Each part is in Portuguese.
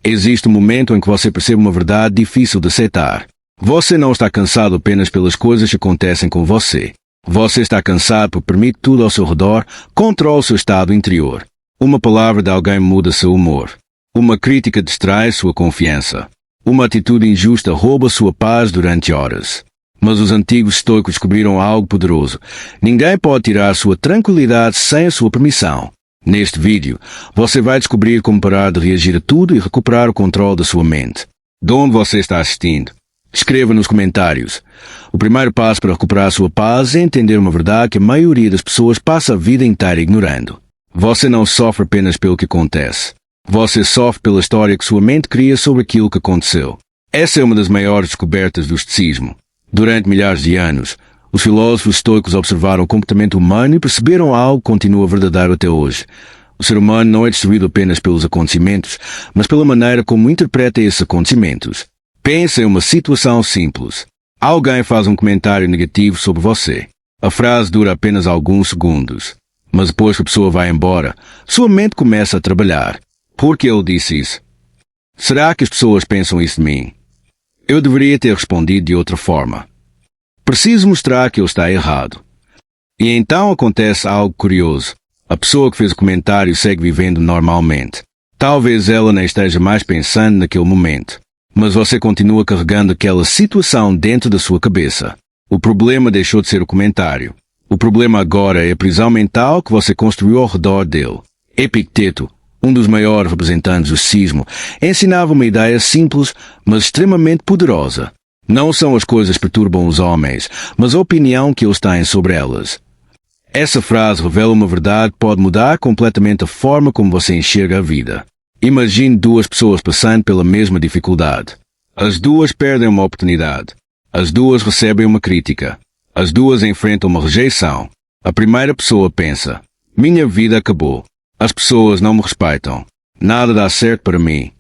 Existe um momento em que você percebe uma verdade difícil de aceitar. Você não está cansado apenas pelas coisas que acontecem com você. Você está cansado por permitir tudo ao seu redor, controla o seu estado interior. Uma palavra de alguém muda seu humor. Uma crítica distrai sua confiança. Uma atitude injusta rouba sua paz durante horas. Mas os antigos estoicos descobriram algo poderoso. Ninguém pode tirar sua tranquilidade sem a sua permissão. Neste vídeo, você vai descobrir como parar de reagir a tudo e recuperar o controle da sua mente. De onde você está assistindo? Escreva nos comentários. O primeiro passo para recuperar a sua paz é entender uma verdade que a maioria das pessoas passa a vida inteira ignorando. Você não sofre apenas pelo que acontece. Você sofre pela história que sua mente cria sobre aquilo que aconteceu. Essa é uma das maiores descobertas do estoicismo. Durante milhares de anos, os filósofos estoicos observaram o comportamento humano e perceberam algo que continua verdadeiro até hoje. O ser humano não é destruído apenas pelos acontecimentos, mas pela maneira como interpreta esses acontecimentos. Pense em uma situação simples. Alguém faz um comentário negativo sobre você. A frase dura apenas alguns segundos. Mas depois que a pessoa vai embora, sua mente começa a trabalhar. Por que ele disse isso? Será que as pessoas pensam isso de mim? Eu deveria ter respondido de outra forma. Preciso mostrar que ele está errado. E então acontece algo curioso. A pessoa que fez o comentário segue vivendo normalmente. Talvez ela nem esteja mais pensando naquele momento. Mas você continua carregando aquela situação dentro da sua cabeça. O problema deixou de ser o comentário. O problema agora é a prisão mental que você construiu ao redor dele. Epicteto, um dos maiores representantes do estoicismo, ensinava uma ideia simples, mas extremamente poderosa. Não são as coisas que perturbam os homens, mas a opinião que eles têm sobre elas. Essa frase revela uma verdade que pode mudar completamente a forma como você enxerga a vida. Imagine duas pessoas passando pela mesma dificuldade. As duas perdem uma oportunidade. As duas recebem uma crítica. As duas enfrentam uma rejeição. A primeira pessoa pensa: minha vida acabou. As pessoas não me respeitam. Nada dá certo para mim.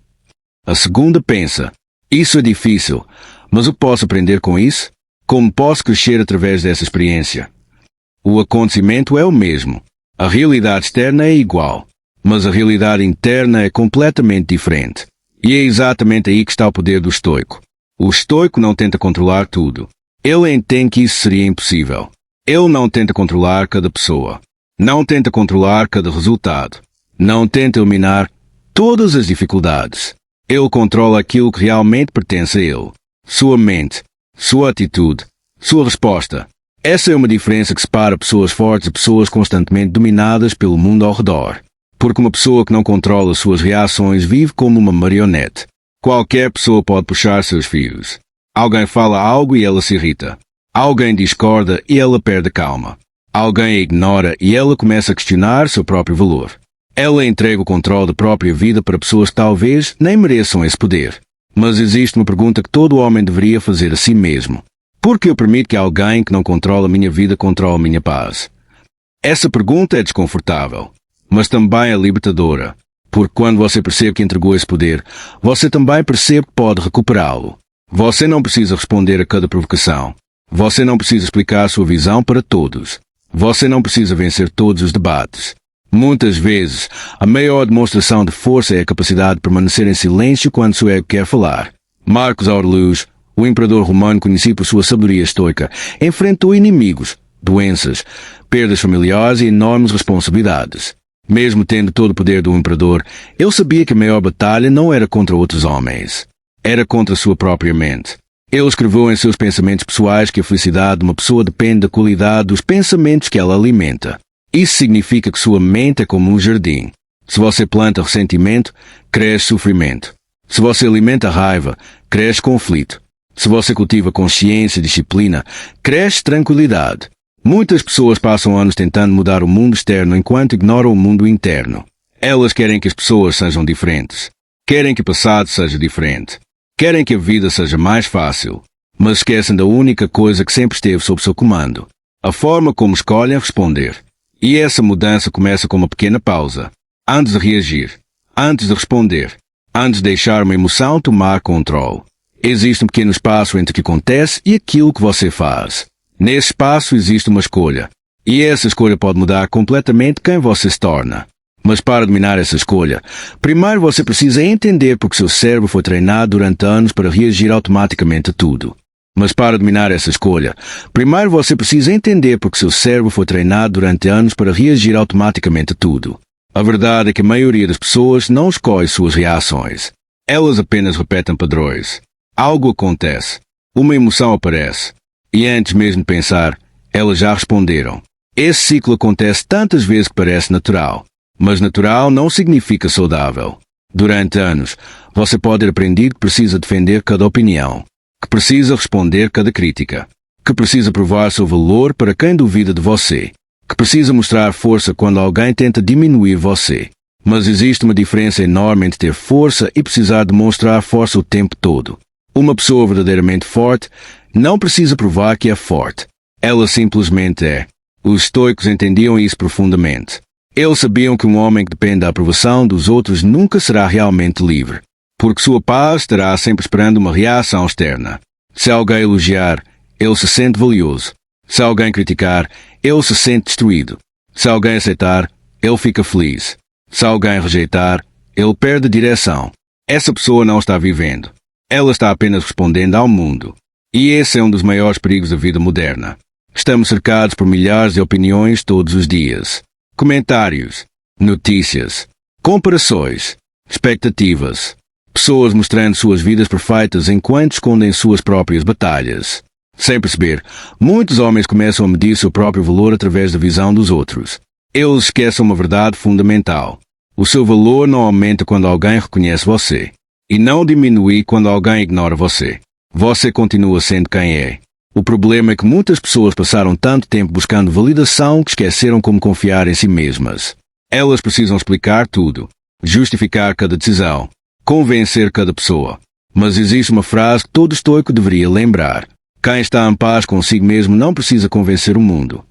A segunda pensa: isso é difícil, mas o que posso aprender com isso? Como posso crescer através dessa experiência? O acontecimento é o mesmo. A realidade externa é igual. Mas a realidade interna é completamente diferente. E é exatamente aí que está o poder do estoico. O estoico não tenta controlar tudo. Ele entende que isso seria impossível. Ele não tenta controlar cada pessoa. Não tenta controlar cada resultado. Não tenta eliminar todas as dificuldades. Ele controla aquilo que realmente pertence a ele. Sua mente, sua atitude, sua resposta. Essa é uma diferença que separa pessoas fortes de pessoas constantemente dominadas pelo mundo ao redor. Porque uma pessoa que não controla suas reações vive como uma marionete. Qualquer pessoa pode puxar seus fios. Alguém fala algo e ela se irrita. Alguém discorda e ela perde a calma. Alguém a ignora e ela começa a questionar seu próprio valor. Ela entrega o controle da própria vida para pessoas que talvez nem mereçam esse poder. Mas existe uma pergunta que todo homem deveria fazer a si mesmo. Por que eu permito que alguém que não controla a minha vida controle a minha paz? Essa pergunta é desconfortável, mas também é libertadora. Porque quando você percebe que entregou esse poder, você também percebe que pode recuperá-lo. Você não precisa responder a cada provocação. Você não precisa explicar a sua visão para todos. Você não precisa vencer todos os debates. Muitas vezes, a maior demonstração de força é a capacidade de permanecer em silêncio quando seu ego quer falar. Marcos Aurelius, o imperador romano conhecido por sua sabedoria estoica, enfrentou inimigos, doenças, perdas familiares e enormes responsabilidades. Mesmo tendo todo o poder do imperador, ele sabia que a maior batalha não era contra outros homens. Era contra sua própria mente. Ele escreveu em seus pensamentos pessoais que a felicidade de uma pessoa depende da qualidade dos pensamentos que ela alimenta. Isso significa que sua mente é como um jardim. Se você planta ressentimento, cresce sofrimento. Se você alimenta raiva, cresce conflito. Se você cultiva consciência e disciplina, cresce tranquilidade. Muitas pessoas passam anos tentando mudar o mundo externo enquanto ignoram o mundo interno. Elas querem que as pessoas sejam diferentes. Querem que o passado seja diferente. Querem que a vida seja mais fácil. Mas esquecem da única coisa que sempre esteve sob seu comando: a forma como escolhem responder. E essa mudança começa com uma pequena pausa. Antes de reagir. Antes de responder. Antes de deixar uma emoção tomar controle. Existe um pequeno espaço entre o que acontece e aquilo que você faz. Nesse espaço existe uma escolha. E essa escolha pode mudar completamente quem você se torna. Mas para dominar essa escolha, primeiro você precisa entender porque seu cérebro foi treinado durante anos para reagir automaticamente a tudo. Mas para dominar essa escolha, primeiro você precisa entender porque seu cérebro foi treinado durante anos para reagir automaticamente a tudo. A verdade é que a maioria das pessoas não escolhe suas reações. Elas apenas repetem padrões. Algo acontece. Uma emoção aparece. E antes mesmo de pensar, elas já responderam. Esse ciclo acontece tantas vezes que parece natural. Mas natural não significa saudável. Durante anos, você pode ter aprendido que precisa defender cada opinião, que precisa responder cada crítica, que precisa provar seu valor para quem duvida de você, que precisa mostrar força quando alguém tenta diminuir você. Mas existe uma diferença enorme entre ter força e precisar demonstrar força o tempo todo. Uma pessoa verdadeiramente forte não precisa provar que é forte. Ela simplesmente é. Os estoicos entendiam isso profundamente. Eles sabiam que um homem que depende da aprovação dos outros nunca será realmente livre, porque sua paz estará sempre esperando uma reação externa. Se alguém elogiar, ele se sente valioso. Se alguém criticar, ele se sente destruído. Se alguém aceitar, ele fica feliz. Se alguém rejeitar, ele perde a direção. Essa pessoa não está vivendo. Ela está apenas respondendo ao mundo. E esse é um dos maiores perigos da vida moderna. Estamos cercados por milhares de opiniões todos os dias. Comentários, notícias, comparações, expectativas. Pessoas mostrando suas vidas perfeitas enquanto escondem suas próprias batalhas. Sem perceber, muitos homens começam a medir seu próprio valor através da visão dos outros. Eles esquecem uma verdade fundamental. O seu valor não aumenta quando alguém reconhece você. E não diminui quando alguém ignora você. Você continua sendo quem é. O problema é que muitas pessoas passaram tanto tempo buscando validação que esqueceram como confiar em si mesmas. Elas precisam explicar tudo, justificar cada decisão, convencer cada pessoa. Mas existe uma frase que todo estoico deveria lembrar. Quem está em paz consigo mesmo não precisa convencer o mundo.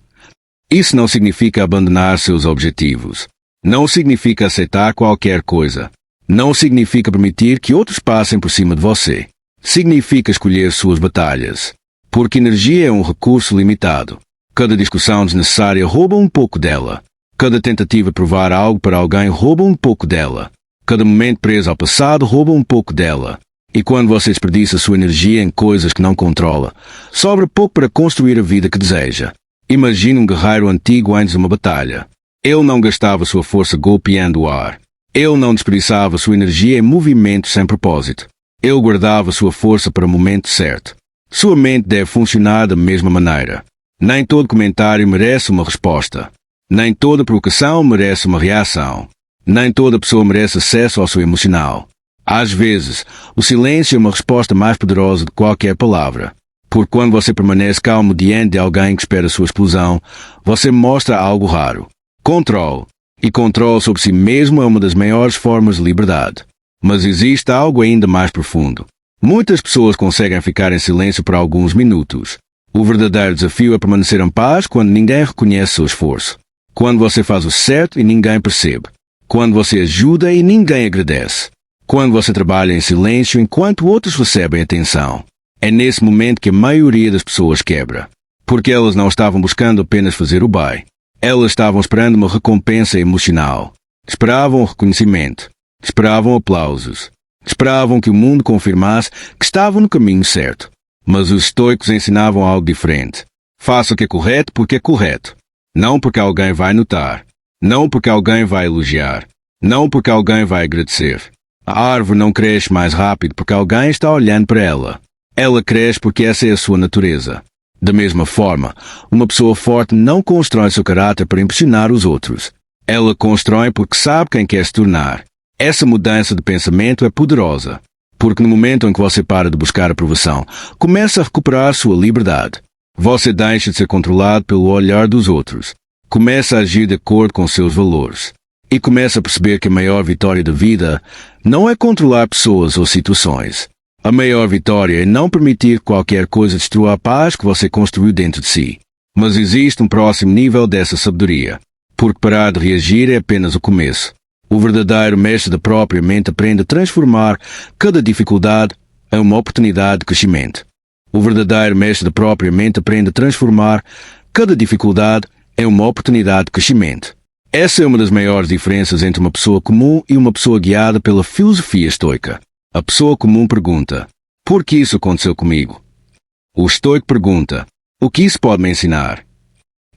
Isso não significa abandonar seus objetivos. Não significa aceitar qualquer coisa. Não significa permitir que outros passem por cima de você. Significa escolher suas batalhas. Porque energia é um recurso limitado. Cada discussão desnecessária rouba um pouco dela. Cada tentativa de provar algo para alguém rouba um pouco dela. Cada momento preso ao passado rouba um pouco dela. E quando você desperdiça sua energia em coisas que não controla, sobra pouco para construir a vida que deseja. Imagine um guerreiro antigo antes de uma batalha. Ele não gastava sua força golpeando o ar. Ele não desperdiçava sua energia em movimentos sem propósito. Ele guardava sua força para o momento certo. Sua mente deve funcionar da mesma maneira. Nem todo comentário merece uma resposta. Nem toda provocação merece uma reação. Nem toda pessoa merece acesso ao seu emocional. Às vezes, o silêncio é uma resposta mais poderosa do que qualquer palavra. Porque quando você permanece calmo diante de alguém que espera sua explosão, você mostra algo raro. Controle. E controle sobre si mesmo é uma das maiores formas de liberdade. Mas existe algo ainda mais profundo. Muitas pessoas conseguem ficar em silêncio por alguns minutos. O verdadeiro desafio é permanecer em paz quando ninguém reconhece seu esforço. Quando você faz o certo e ninguém percebe. Quando você ajuda e ninguém agradece. Quando você trabalha em silêncio enquanto outros recebem atenção. É nesse momento que a maioria das pessoas quebra. Porque elas não estavam buscando apenas fazer o bem. Elas estavam esperando uma recompensa emocional. Esperavam reconhecimento. Esperavam aplausos. Esperavam que o mundo confirmasse que estavam no caminho certo. Mas os estoicos ensinavam algo diferente. Faça o que é correto porque é correto. Não porque alguém vai notar. Não porque alguém vai elogiar. Não porque alguém vai agradecer. A árvore não cresce mais rápido porque alguém está olhando para ela. Ela cresce porque essa é a sua natureza. Da mesma forma, uma pessoa forte não constrói seu caráter para impressionar os outros. Ela constrói porque sabe quem quer se tornar. Essa mudança de pensamento é poderosa, porque no momento em que você para de buscar aprovação, começa a recuperar sua liberdade. Você deixa de ser controlado pelo olhar dos outros. Começa a agir de acordo com seus valores. E começa a perceber que a maior vitória da vida não é controlar pessoas ou situações. A maior vitória é não permitir que qualquer coisa destrua a paz que você construiu dentro de si. Mas existe um próximo nível dessa sabedoria. Porque parar de reagir é apenas o começo. O verdadeiro mestre da própria mente aprende a transformar cada dificuldade em uma oportunidade de crescimento. O verdadeiro mestre da própria mente aprende a transformar cada dificuldade em uma oportunidade de crescimento. Essa é uma das maiores diferenças entre uma pessoa comum e uma pessoa guiada pela filosofia estoica. A pessoa comum pergunta: por que isso aconteceu comigo? O estoico pergunta: o que isso pode me ensinar?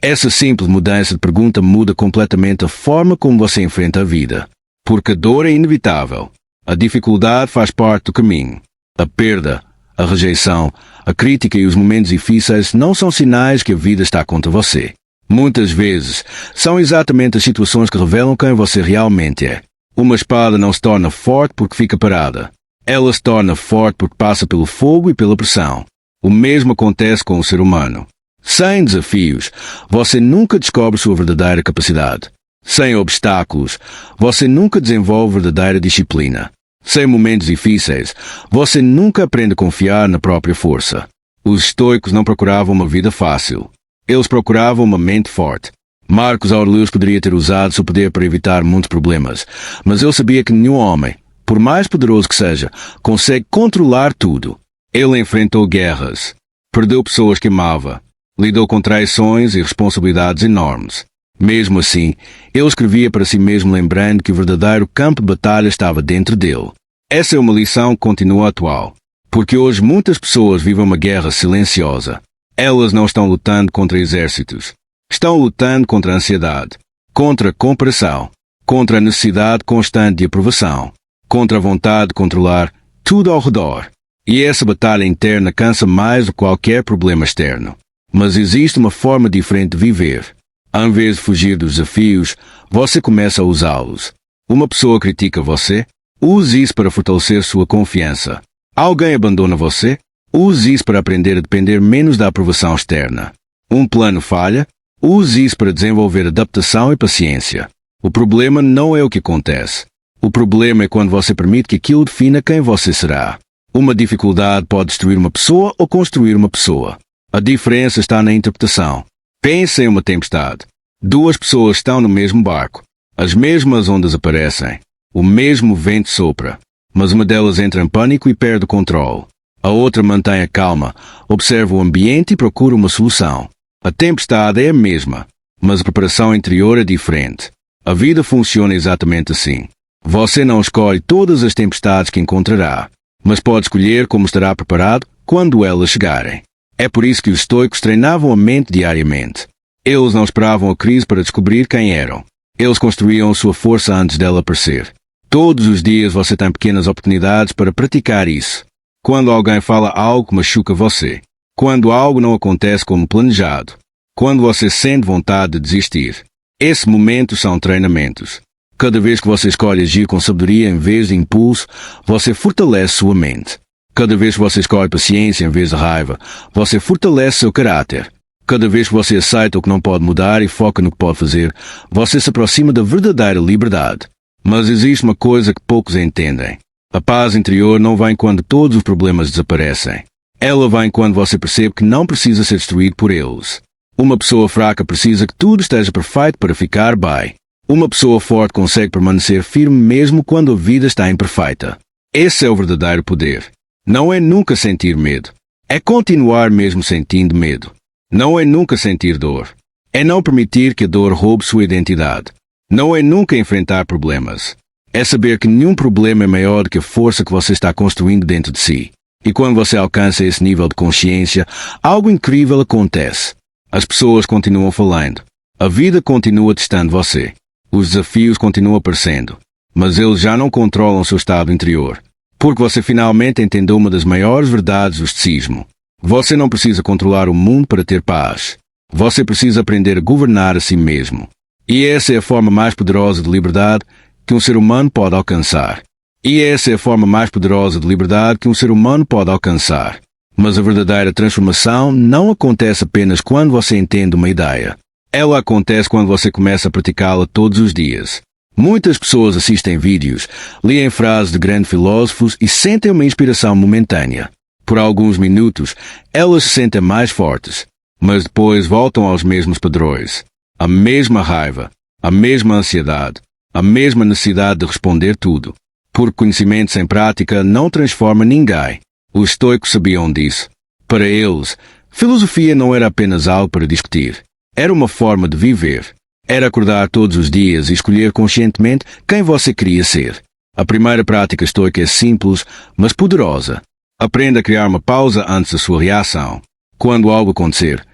Essa simples mudança de pergunta muda completamente a forma como você enfrenta a vida. Porque a dor é inevitável. A dificuldade faz parte do caminho. A perda, a rejeição, a crítica e os momentos difíceis não são sinais que a vida está contra você. Muitas vezes, são exatamente as situações que revelam quem você realmente é. Uma espada não se torna forte porque fica parada. Ela se torna forte porque passa pelo fogo e pela pressão. O mesmo acontece com o ser humano. Sem desafios, você nunca descobre sua verdadeira capacidade. Sem obstáculos, você nunca desenvolve verdadeira disciplina. Sem momentos difíceis, você nunca aprende a confiar na própria força. Os estoicos não procuravam uma vida fácil. Eles procuravam uma mente forte. Marcos Aurelius poderia ter usado seu poder para evitar muitos problemas, mas ele sabia que nenhum homem, por mais poderoso que seja, consegue controlar tudo. Ele enfrentou guerras, perdeu pessoas que amava, lidou com traições e responsabilidades enormes. Mesmo assim, ele escrevia para si mesmo lembrando que o verdadeiro campo de batalha estava dentro dele. Essa é uma lição que continua atual, porque hoje muitas pessoas vivem uma guerra silenciosa. Elas não estão lutando contra exércitos. Estão lutando contra a ansiedade, contra a comparação, contra a necessidade constante de aprovação, contra a vontade de controlar tudo ao redor. E essa batalha interna cansa mais do que qualquer problema externo. Mas existe uma forma diferente de viver. Ao invés de fugir dos desafios, você começa a usá-los. Uma pessoa critica você? Use isso para fortalecer sua confiança. Alguém abandona você? Use isso para aprender a depender menos da aprovação externa. Um plano falha? Use isso para desenvolver adaptação e paciência. O problema não é o que acontece. O problema é quando você permite que aquilo defina quem você será. Uma dificuldade pode destruir uma pessoa ou construir uma pessoa. A diferença está na interpretação. Pense em uma tempestade. Duas pessoas estão no mesmo barco. As mesmas ondas aparecem. O mesmo vento sopra. Mas uma delas entra em pânico e perde o controle. A outra mantém a calma, observa o ambiente e procura uma solução. A tempestade é a mesma, mas a preparação interior é diferente. A vida funciona exatamente assim. Você não escolhe todas as tempestades que encontrará, mas pode escolher como estará preparado quando elas chegarem. É por isso que os estoicos treinavam a mente diariamente. Eles não esperavam a crise para descobrir quem eram. Eles construíam sua força antes dela aparecer. Todos os dias você tem pequenas oportunidades para praticar isso. Quando alguém fala algo que machuca você. Quando algo não acontece como planejado. Quando você sente vontade de desistir. Esses momentos são treinamentos. Cada vez que você escolhe agir com sabedoria em vez de impulso, você fortalece sua mente. Cada vez que você escolhe paciência em vez de raiva, você fortalece seu caráter. Cada vez que você aceita o que não pode mudar e foca no que pode fazer, você se aproxima da verdadeira liberdade. Mas existe uma coisa que poucos entendem. A paz interior não vem quando todos os problemas desaparecem. Ela vem quando você percebe que não precisa ser destruído por eles. Uma pessoa fraca precisa que tudo esteja perfeito para ficar bem. Uma pessoa forte consegue permanecer firme mesmo quando a vida está imperfeita. Esse é o verdadeiro poder. Não é nunca sentir medo. É continuar mesmo sentindo medo. Não é nunca sentir dor. É não permitir que a dor roube sua identidade. Não é nunca enfrentar problemas. É saber que nenhum problema é maior do que a força que você está construindo dentro de si. E quando você alcança esse nível de consciência, algo incrível acontece. As pessoas continuam falando. A vida continua testando você. Os desafios continuam aparecendo. Mas eles já não controlam seu estado interior. Porque você finalmente entendeu uma das maiores verdades do estoicismo. Você não precisa controlar o mundo para ter paz. Você precisa aprender a governar a si mesmo. E essa é a forma mais poderosa de liberdade que um ser humano pode alcançar. E essa é a forma mais poderosa de liberdade que um ser humano pode alcançar. Mas a verdadeira transformação não acontece apenas quando você entende uma ideia. Ela acontece quando você começa a praticá-la todos os dias. Muitas pessoas assistem vídeos, leem frases de grandes filósofos e sentem uma inspiração momentânea. Por alguns minutos, elas se sentem mais fortes, mas depois voltam aos mesmos padrões. A mesma raiva, a mesma ansiedade, a mesma necessidade de responder tudo. Porque conhecimento sem prática não transforma ninguém. Os estoicos sabiam disso. Para eles, filosofia não era apenas algo para discutir. Era uma forma de viver. Era acordar todos os dias e escolher conscientemente quem você queria ser. A primeira prática estoica é simples, mas poderosa. Aprenda a criar uma pausa antes da sua reação. Quando algo acontecer,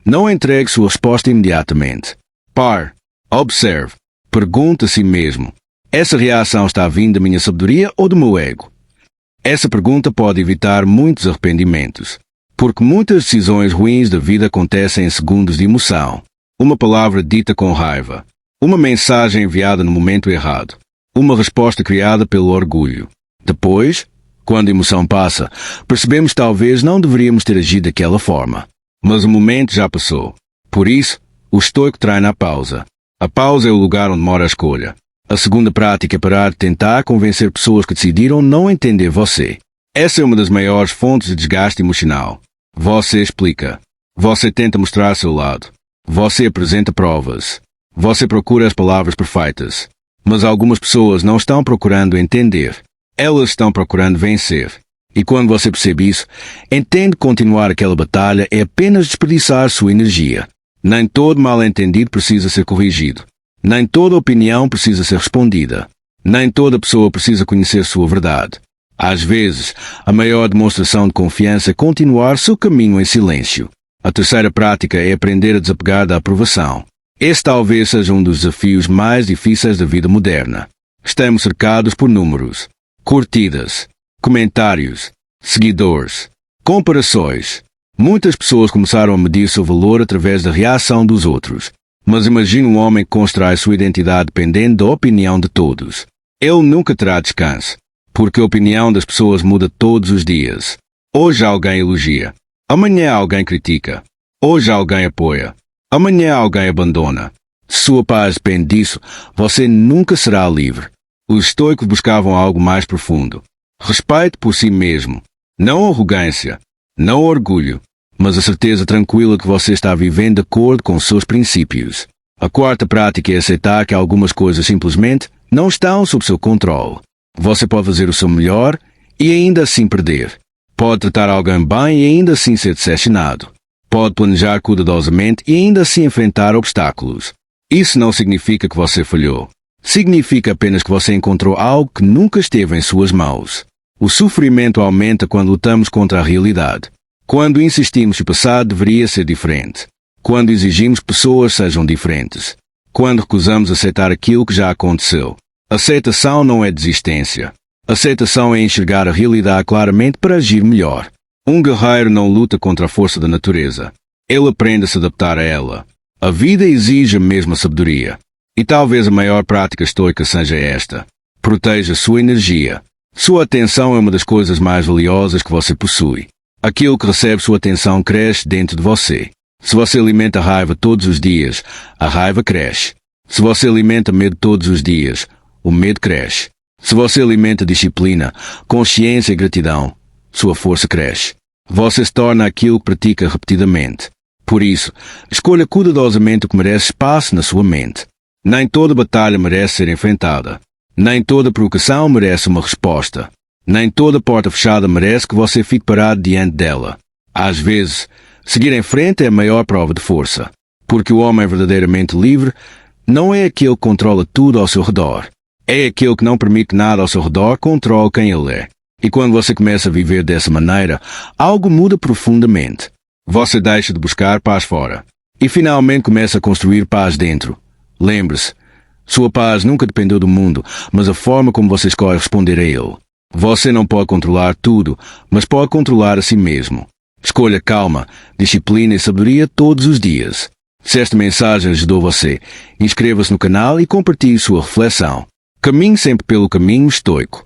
não entregue sua resposta imediatamente. Pare, observe, pergunte a si mesmo: essa reação está vindo da minha sabedoria ou do meu ego? Essa pergunta pode evitar muitos arrependimentos, porque muitas decisões ruins da vida acontecem em segundos de emoção. Uma palavra dita com raiva, uma mensagem enviada no momento errado, uma resposta criada pelo orgulho. Depois, quando a emoção passa, percebemos que talvez não deveríamos ter agido daquela forma. Mas o momento já passou. Por isso, o estoico treina a pausa. A pausa é o lugar onde mora a escolha. A segunda prática é parar de tentar convencer pessoas que decidiram não entender você. Essa é uma das maiores fontes de desgaste emocional. Você explica. Você tenta mostrar seu lado. Você apresenta provas. Você procura as palavras perfeitas. Mas algumas pessoas não estão procurando entender. Elas estão procurando vencer. E quando você percebe isso, entende que continuar aquela batalha é apenas desperdiçar sua energia. Nem todo mal-entendido precisa ser corrigido. Nem toda opinião precisa ser respondida. Nem toda pessoa precisa conhecer sua verdade. Às vezes, a maior demonstração de confiança é continuar seu caminho em silêncio. A terceira prática é aprender a desapegar da aprovação. Esse talvez seja um dos desafios mais difíceis da vida moderna. Estamos cercados por números, curtidas, comentários, seguidores, comparações. Muitas pessoas começaram a medir seu valor através da reação dos outros. Mas imagine um homem que constrói sua identidade dependendo da opinião de todos. Ele nunca terá descanso, porque a opinião das pessoas muda todos os dias. Hoje alguém elogia. Amanhã alguém critica. Hoje alguém apoia. Amanhã alguém abandona. Se sua paz depende disso, você nunca será livre. Os estoicos buscavam algo mais profundo. Respeito por si mesmo. Não arrogância. Não orgulho. Mas a certeza tranquila que você está vivendo de acordo com seus princípios. A quarta prática é aceitar que algumas coisas simplesmente não estão sob seu controle. Você pode fazer o seu melhor e ainda assim perder. Pode tratar alguém bem e ainda assim ser decepcionado. Pode planejar cuidadosamente e ainda assim enfrentar obstáculos. Isso não significa que você falhou. Significa apenas que você encontrou algo que nunca esteve em suas mãos. O sofrimento aumenta quando lutamos contra a realidade. Quando insistimos que o passado deveria ser diferente. Quando exigimos que pessoas sejam diferentes. Quando recusamos aceitar aquilo que já aconteceu. Aceitação não é desistência. Aceitação é enxergar a realidade claramente para agir melhor. Um guerreiro não luta contra a força da natureza. Ele aprende a se adaptar a ela. A vida exige a mesma sabedoria. E talvez a maior prática estoica seja esta. Proteja sua energia. Sua atenção é uma das coisas mais valiosas que você possui. Aquilo que recebe sua atenção cresce dentro de você. Se você alimenta a raiva todos os dias, a raiva cresce. Se você alimenta medo todos os dias, o medo cresce. Se você alimenta disciplina, consciência e gratidão, sua força cresce. Você se torna aquilo que pratica repetidamente. Por isso, escolha cuidadosamente o que merece espaço na sua mente. Nem toda batalha merece ser enfrentada. Nem toda provocação merece uma resposta. Nem toda porta fechada merece que você fique parado diante dela. Às vezes, seguir em frente é a maior prova de força. Porque o homem verdadeiramente livre não é aquele que controla tudo ao seu redor. É aquele que não permite que nada ao seu redor controle quem ele é. E quando você começa a viver dessa maneira, algo muda profundamente. Você deixa de buscar paz fora. E finalmente começa a construir paz dentro. Lembre-se, sua paz nunca dependeu do mundo, mas a forma como você escolhe responder a ele. Você não pode controlar tudo, mas pode controlar a si mesmo. Escolha calma, disciplina e sabedoria todos os dias. Se esta mensagem ajudou você, inscreva-se no canal e compartilhe sua reflexão. Caminhe sempre pelo caminho estoico.